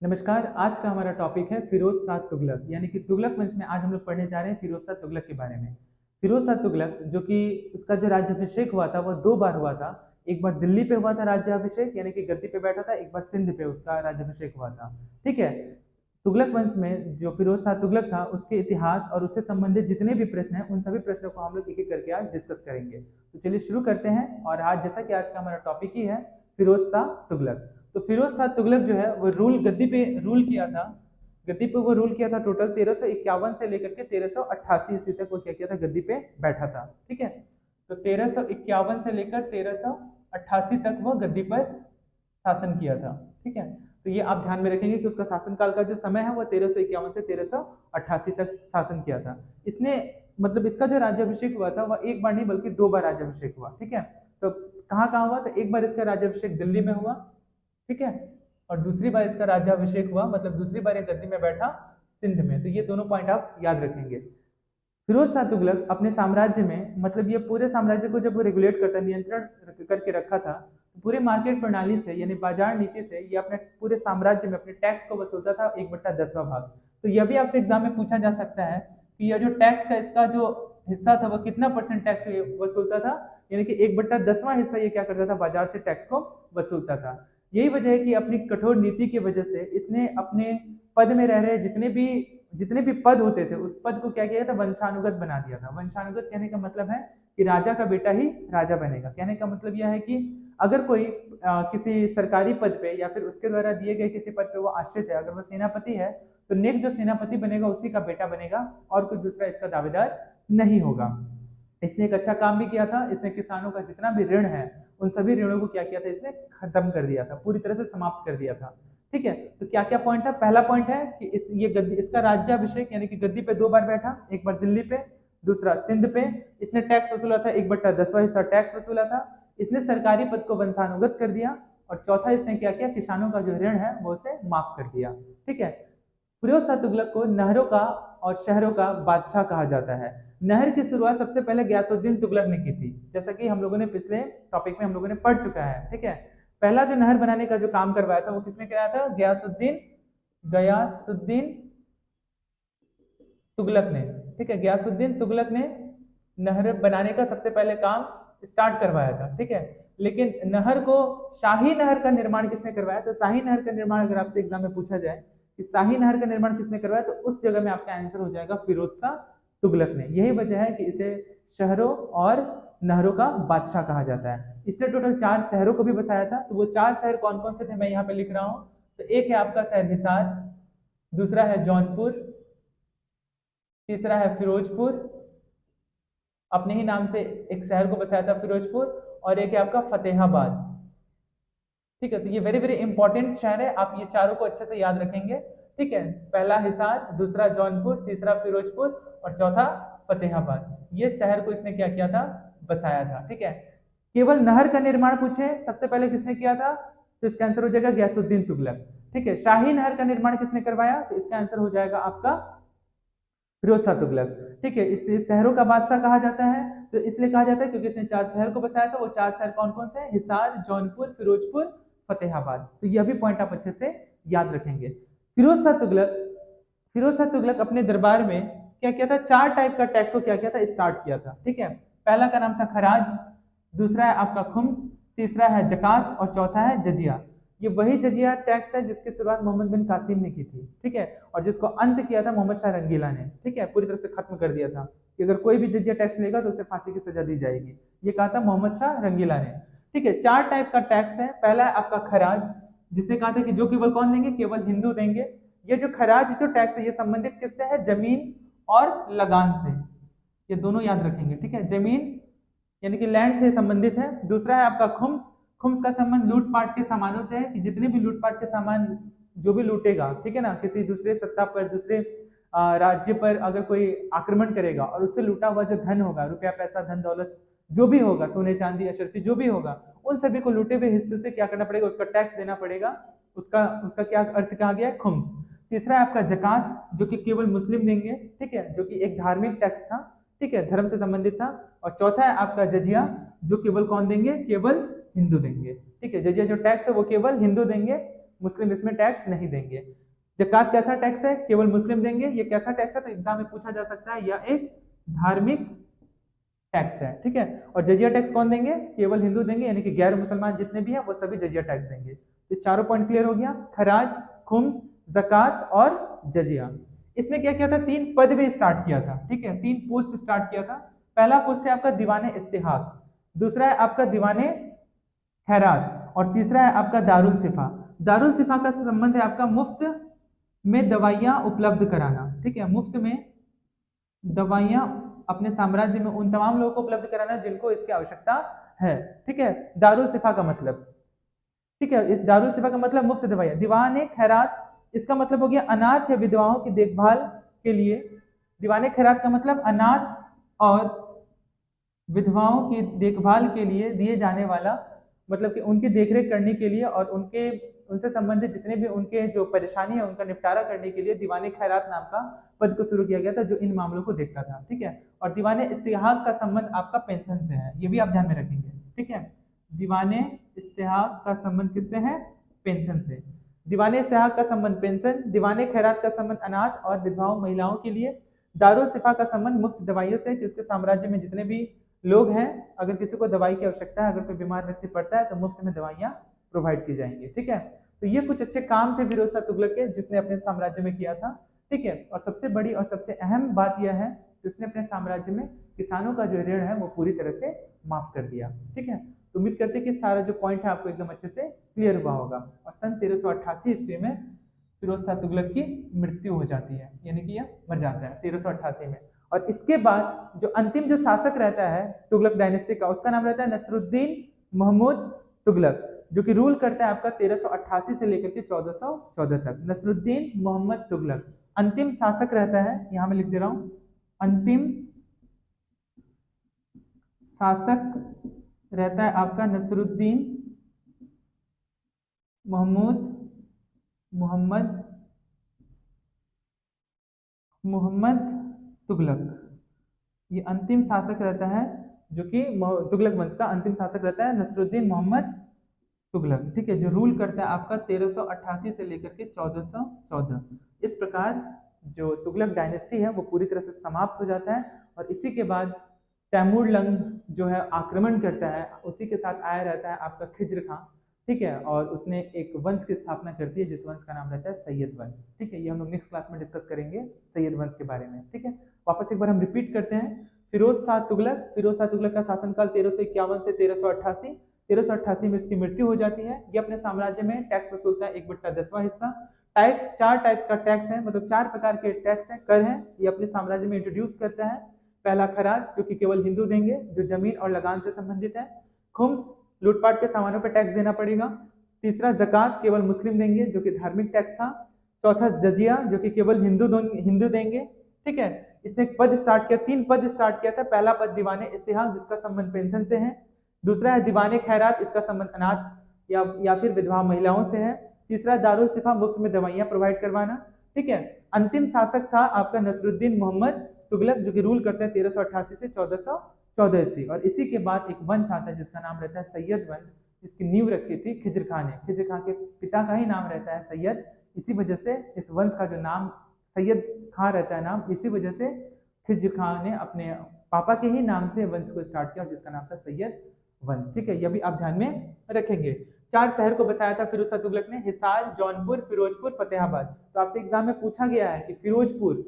नमस्कार। आज का हमारा टॉपिक है फिरोज शाह तुगलक, यानी कि तुगलक वंश में आज हम लोग पढ़ने जा रहे हैं फिरोज शाह तुगलक के बारे में। फिरोज शाह तुगलक जो कि उसका जो राज्याभिषेक हुआ था वह दो बार हुआ था। एक बार दिल्ली पे हुआ था राज्याभिषेक, यानी कि गद्दी पे बैठा था। एक बार सिंध पे उसका राज्याभिषेक हुआ था। ठीक है। तुगलक वंश में जो फिरोज शाह तुगलक था उसके इतिहास और उससे संबंधित जितने भी प्रश्न हैं उन सभी प्रश्नों को हम लोग एक एक करके आज डिस्कस करेंगे। तो चलिए शुरू करते हैं। और आज जैसा कि आज का हमारा टॉपिक ही है फिरोज शाह तुगलक, तो फिरोज शाह तुगलक जो है वो गद्दी पे रूल किया था। गद्दी पे वो रूल किया था टोटल 1351 से लेकर के 1388 ईस्वी तक वो क्या किया था, गद्दी पे बैठा था। ठीक है। तो 1351 से लेकर 1388 तक वो गद्दी पर शासन किया था। ठीक है। तो ये आप ध्यान में रखेंगे कि उसका शासनकाल का जो समय है वो 1351 से 1388 तक शासन किया था। इसने मतलब इसका जो राज्याभिषेक हुआ था वह एक बार नहीं बल्कि दो बार राज्याभिषेक हुआ। ठीक है। तो कहाँ कहाँ हुआ, तो एक बार इसका राज्याभिषेक दिल्ली में हुआ। ठीक है। और दूसरी बार इसका राज्याभिषेक हुआ, मतलब दूसरी बार ये गद्दी में बैठा सिंध में। तो ये दोनों पॉइंट आप याद रखेंगे। फिरोज शाह तुगलक अपने साम्राज्य में, मतलब ये पूरे साम्राज्य को जब वो रेगुलेट करता, नियंत्रण करके रखा था, तो पूरे मार्केट प्रणाली से यानी बाजार नीति से ये अपने पूरे साम्राज्य में अपने टैक्स को वसूलता था 1/10वां भाग। तो यह भी आपसे एग्जाम में पूछा जा सकता है कि यह जो टैक्स का इसका जो हिस्सा था वह कितना परसेंट टैक्स वसूलता था, यानी कि 1/10वां हिस्सा ये क्या करता था, बाजार से टैक्स को वसूलता था। यही वजह है कि अपनी कठोर नीति की वजह से इसने अपने पद में रह रहे जितने भी पद होते थे उस पद को क्या किया था, वंशानुगत बना दिया था। वंशानुगत कहने का मतलब है कि राजा का बेटा ही राजा बनेगा। कहने का मतलब यह है कि अगर कोई किसी सरकारी पद पे या फिर उसके द्वारा दिए गए किसी पद पे वो आश्रित है, अगर वो सेनापति है तो नेक्स्ट जो सेनापति बनेगा उसी का बेटा बनेगा और कोई दूसरा इसका दावेदार नहीं होगा। इसने एक अच्छा काम भी किया था। इसने किसानों का जितना भी ऋण है उन सभी ऋणों को क्या किया था, इसने खत्म कर दिया था, पूरी तरह से समाप्त कर दिया था। ठीक है। तो क्या क्या पॉइंट है, पहला पॉइंट है कि इसका राज्याभिषेक यानी कि गद्दी पे दो बार बैठा, एक बार दिल्ली पे, दूसरा सिंध पे। इसने टैक्स वसूला था, 1/10वां हिस्सा टैक्स वसूला था। इसने सरकारी पद को वंशानुगत कर दिया। और चौथा इसने क्या किया, किसानों का जो ऋण है वो उसे माफ कर दिया। ठीक है। फिरोज शाह तुगलक को नहरों का और शहरों का बादशाह कहा जाता है। नहर की शुरुआत सबसे पहले गयासुद्दीन तुगलक ने की थी, जैसा कि हम लोगों ने पिछले टॉपिक में हम लोगों ने पढ़ चुका है। ठीक है। पहला जो नहर बनाने का जो काम करवाया था वो किसने कराया था, गयासुद्दीन गयासुद्दीन तुगलक ने। ठीक है। गयासुद्दीन तुगलक ने नहर बनाने का सबसे पहले काम स्टार्ट करवाया था। ठीक है। लेकिन नहर को, शाही नहर का निर्माण किसने करवाया, तो शाही नहर का निर्माण अगर आपसे एग्जाम में पूछा जाए कि शाही नहर का निर्माण किसने करवाया, तो उस जगह में आपका आंसर हो जाएगा फिरोज शाह तुगलक ने। यही वजह है कि इसे शहरों और नहरों का बादशाह कहा जाता है। इसने टोटल 4 शहरों को भी बसाया था। तो वो 4 शहर कौन कौन से थे मैं यहाँ पे लिख रहा हूँ। तो एक है आपका शहर हिसार, दूसरा है जौनपुर, तीसरा है फिरोजपुर, अपने ही नाम से एक शहर को बसाया था फिरोजपुर, और एक है आपका फतेहाबाद। ठीक है। तो ये वेरी वेरी इंपॉर्टेंट शहर है, आप ये चारों को अच्छे से याद रखेंगे। ठीक है। पहला हिसार, दूसरा जौनपुर, तीसरा फिरोजपुर और चौथा फतेहाबाद। ये शहर को इसने क्या किया था, बसाया था। ठीक है। केवल नहर का निर्माण पूछे सबसे पहले किसने किया था, तो इसका आंसर हो जाएगा गयासुद्दीन तुगलक। ठीक है। शाही नहर का निर्माण किसने करवाया, तो इसका आंसर हो जाएगा आपका फिरोज शाह तुगलक। ठीक है। इसे शहरों का बादशाह कहा जाता है, तो इसलिए कहा जाता है क्योंकि इसने 4 शहर को बसाया था। वो 4 शहर कौन कौन से हैं, हिसार, जौनपुर, फिरोजपुर, फतेहाबाद। तो यह भी पॉइंट आप अच्छे से याद रखेंगे। फिरोज शाह तुगलक अपने दरबार में क्या किया था, 4 टाइप का टैक्स को क्या किया था, स्टार्ट किया था। ठीक है। पहला का नाम था खराज, दूसरा है आपका खुम्स, तीसरा है जकात और चौथा है जजिया। ये वही जजिया टैक्स है जिसकी शुरुआत मोहम्मद बिन कासिम ने की थी। ठीक है। और जिसको अंत किया था मोहम्मद शाह रंगीला ने। ठीक है। पूरी तरह से खत्म कर दिया था कि अगर कोई भी जजिया टैक्स लेगा तो उसे फांसी की सजा दी जाएगी। ये कहा था मोहम्मद शाह रंगीला ने। ठीक है। 4 टाइप का टैक्स है। पहला है आपका खराज, जिसने कहा था कि जो केवल कौन देंगे, केवल हिंदू देंगे। ये जो खराज जो टैक्स है ये संबंधित किससे है, जमीन और लगान से। ये दोनों याद रखेंगे। ठीक है। जमीन यानी कि लैंड से संबंधित है। दूसरा है आपका खुम्स। खुम्स का संबंध लूटपाट के सामानों से है कि जितने भी लूटपाट के सामान जो भी लूटेगा, ठीक है ना, किसी दूसरे सत्ता पर, दूसरे राज्य पर अगर कोई आक्रमण करेगा और उससे लूटा हुआ जो धन होगा, रुपया पैसा धन दौलत जो भी होगा, सोने चांदी अशर्फी जो भी होगा, उन सभी को लूटे हुए हिस्से से क्या करना पड़ेगा, उसका टैक्स देना पड़ेगा। उसका उसका क्या अर्थ कहा गया है, खुम्स। तीसरा है आपका जकात, जो कि केवल मुस्लिम देंगे। ठीक है। जो कि एक धार्मिक टैक्स था। ठीक है। धर्म से संबंधित था। और चौथा है आपका जजिया, जो केवल कौन देंगे, केवल हिंदू देंगे। ठीक है। जजिया जो टैक्स है वो केवल हिंदू देंगे। मुस्लिम इसमें टैक्स नहीं देंगे। ज़कात कैसा टैक्स है, केवल मुस्लिम देंगे। ये कैसा टैक्स है, तो एग्जाम में पूछा जा सकता है, यह एक धार्मिक टैक्स है, ठीक है। और जजिया टैक्स कौन देंगे, केवल हिंदू देंगे, यानी कि गैर मुसलमान जितने भी हैं वो सभी जजिया टैक्स देंगे। तो चारों पॉइंट क्लियर हो गया, खराज, खुम्स, ज़कात और जजिया। इसने क्या किया था, 3 पद भी स्टार्ट किया था, ठीक है, 3 पोस्ट स्टार्ट किया था। पहला पोस्ट है आपका दीवाने इस्तिहाक, दूसरा है आपका दीवाने खैरात और तीसरा है आपका दारुल सिफा। दारुल सिफा का संबंध है आपका मुफ्त में दवाइयां उपलब्ध कराना, ठीक है, मुफ्त में दवाइयां अपने साम्राज्य में उन तमाम लोगों को उपलब्ध कराना जिनको इसकी आवश्यकता है, ठीक है। दारुल सिफा का मतलब, ठीक है, इस दारुल सिफा का मतलब मुफ्त दवाइयां। दीवाने खैरात इसका मतलब हो गया अनाथ या विधवाओं की देखभाल के लिए। दीवाने खैरात का मतलब अनाथ और विधवाओं की देखभाल के लिए दिए जाने वाला, मतलब कि उनकी देखरेख करने के लिए और उनसे संबंधित जितने भी उनके जो परेशानी है उनका निपटारा करने के लिए दीवाने खैरात नाम का पद को शुरू किया गया था, जो इन मामलों को देखता था, ठीक है। और दीवाने इस्तिहाक का संबंध आपका पेंशन से है, ये भी आप ध्यान में रखेंगे, ठीक है। दीवाने इस्तिहाक का संबंध किससे है, पेंशन से। दीवाने इस्तिहाक का संबंध पेंशन, दीवाने खैरात का संबंध अनाथ और विधवाओं महिलाओं के लिए, दारुल सिफा का संबंध मुफ्त दवाइयों से कि उसके साम्राज्य में जितने भी लोग हैं, अगर किसी को दवाई की आवश्यकता है, अगर कोई बीमार व्यक्ति पड़ता है तो मुफ्त में दवाइयां प्रोवाइड की जाएंगी, ठीक है। तो ये कुछ अच्छे काम थे फिरोज शाह तुगलक के, जिसने अपने साम्राज्य में किया था, ठीक है। और सबसे बड़ी और सबसे अहम बात यह है कि उसने अपने साम्राज्य में किसानों का जो ऋण है वो पूरी तरह से माफ कर दिया, ठीक है। तो उम्मीद करते हैं कि सारा जो पॉइंट है आपको एकदम अच्छे से क्लियर हुआ होगा। और सन 1388 ईस्वी में फिरोज शाह तुगलक की मृत्यु हो जाती है, यानी कि यह मर जाता है 1388 में। और इसके बाद जो अंतिम जो शासक रहता है तुगलक डायनेस्टी का, उसका नाम रहता है नसरुद्दीन महमूद तुगलक, जो कि रूल करता है आपका 1388 से लेकर के 1414 तक। नसरुद्दीन मोहम्मद तुगलक अंतिम शासक रहता है, यहां मैं लिख दे रहा हूं, अंतिम शासक रहता है आपका नसरुद्दीन मोहम्मद तुगलक। ये अंतिम शासक रहता है, जो कि तुगलक वंश का अंतिम शासक रहता है नसरुद्दीन मोहम्मद तुगलक, ठीक है, जो रूल करता है आपका 1388 से लेकर के 1414। इस प्रकार जो तुगलक डायनेस्टी है वो पूरी तरह से समाप्त हो जाता है। और इसी के बाद तैमूरलंग जो है आक्रमण करता है, उसी के साथ आया रहता है आपका खिज्र खां, ठीक है। और उसने एक वंश की स्थापना करती है जिस वंश का नाम रहता है सैयद वंश, ठीक है। ये हम लोग नेक्स्ट क्लास में डिस्कस करेंगे सैयद वंश के बारे में, ठीक है। वापस एक बार हम रिपीट करते हैं, फिरोज शाह तुगलक का शासनकाल 1351 से 1388। 1388 में इसकी मृत्यु हो जाती है। ये अपने साम्राज्य में टैक्स वसूलता है 1/10वां हिस्सा। टाइप 4 टाइप्स का टैक्स है, मतलब 4 प्रकार के टैक्स है, कर है, ये अपने साम्राज्य में इंट्रोड्यूस करता है। पहला खराज, जो कि केवल हिंदू देंगे, जो जमीन और लगान से संबंधित है। खुम्स, लूटपाट के सामानों पर टैक्स देना पड़ेगा। तीसरा जक़ात, केवल मुस्लिम देंगे, जो कि धार्मिक टैक्स था। चौथा जजिया, जो कि केवल हिंदू देंगे, ठीक है। इसने एक पद स्टार्ट किया, 3 पद स्टार्ट किया था। पहला पद दीवाने इस्तिहाक, जिसका संबंध पेंशन से है। दूसरा है दीवाने खैरात, इसका संबंध अनाथ या फिर विधवा महिलाओं से है। तीसरा दारुल सिफा, मुफ्त में दवाइयां प्रोवाइड करवाना, ठीक है। अंतिम शासक था आपका नसरुद्दीन मोहम्मद तुगलक, जो कि रूल करते हैं 1388 से 1414 ईस्वी। और इसी के बाद एक वंश आता है जिसका नाम रहता है सैयद वंश, जिसकी नींव रखी थी खिज्र खां ने। खिज्र खां के पिता का ही नाम रहता है सैयद, इसी वजह से इस वंश का जो नाम सैयद खां रहता है नाम, इसी वजह से खिज्र खां ने अपने पापा के ही नाम से वंश को स्टार्ट किया, जिसका नाम था सैयद वंश, ठीक है। यह भी आप ध्यान में रखेंगे। 4 शहर को बसाया था फिरोज शाह तुगलक ने, हिसार, जौनपुर, फिरोजपुर, फतेहाबाद। तो आपसे एग्जाम में पूछा गया है कि फिरोजपुर,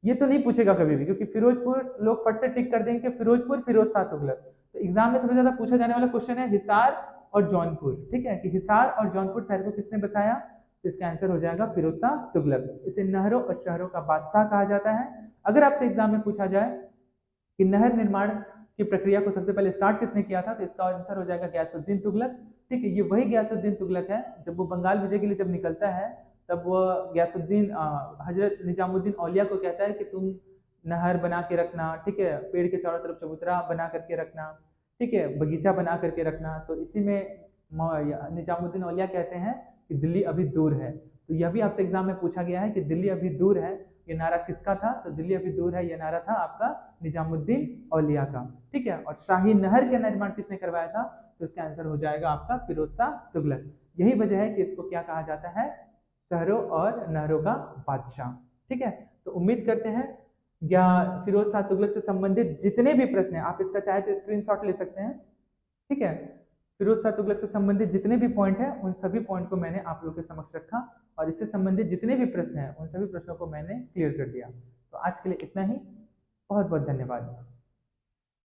ये तो नहीं पूछेगा कभी भी, क्योंकि फिरोजपुर लोग फट से टिक कर देंगे कि फिरोजपुर फिरोज शाह तुगलक। तो एग्जाम में सबसे ज्यादा पूछा जाने वाला क्वेश्चन है हिसार और जौनपुर, ठीक है, कि हिसार और जौनपुर शहर को किसने बसाया। तो इसका आंसर हो जाएगा फिरोज शाह तुगलक। इसे नहरों और शहरों का बादशाह कहा जाता है। अगर आपसे एग्जाम में पूछा जाए कि नहर निर्माण की प्रक्रिया को सबसे पहले स्टार्ट किसने किया था, तो इसका आंसर हो जाएगा गयासुद्दीन तुगलक, ठीक है। ये वही गयासुद्दीन तुगलक है, जब वो बंगाल विजय के लिए जब निकलता है, तब वो गयासुद्दीन हजरत निजामुद्दीन औलिया को कहता है कि तुम नहर बना के रखना, ठीक है, पेड़ के चारों तरफ चबूतरा बना करके रखना, ठीक है, बगीचा बना करके रखना। तो इसी में निजामुद्दीन औलिया कहते हैं कि दिल्ली अभी दूर है। तो यह भी आपसे एग्जाम में पूछा गया है कि दिल्ली अभी दूर है, ये नारा किसका था। तो दिल्ली अभी दूर है, ये नारा था आपका निजामुद्दीन औलिया का, ठीक है। और शाही नहर का निर्माण किसने करवाया था, तो इसका आंसर हो जाएगा आपका फिरोज शाह तुगलक। यही वजह है कि इसको क्या कहा जाता है, शहरों और नहरों का बादशाह। ठीक है, तो उम्मीद करते हैं या फिरोज शाह तुगलक से संबंधित जितने भी प्रश्न हैं, आप इसका चाहे तो स्क्रीनशॉट ले सकते हैं। ठीक है, फिरोज शाह तुगलक से संबंधित जितने भी पॉइंट हैं उन सभी पॉइंट को मैंने आप लोग के समक्ष रखा, और इससे संबंधित जितने भी प्रश्न हैं उन सभी प्रश्नों को मैंने क्लियर कर दिया। तो आज के लिए इतना ही, बहुत बहुत धन्यवाद।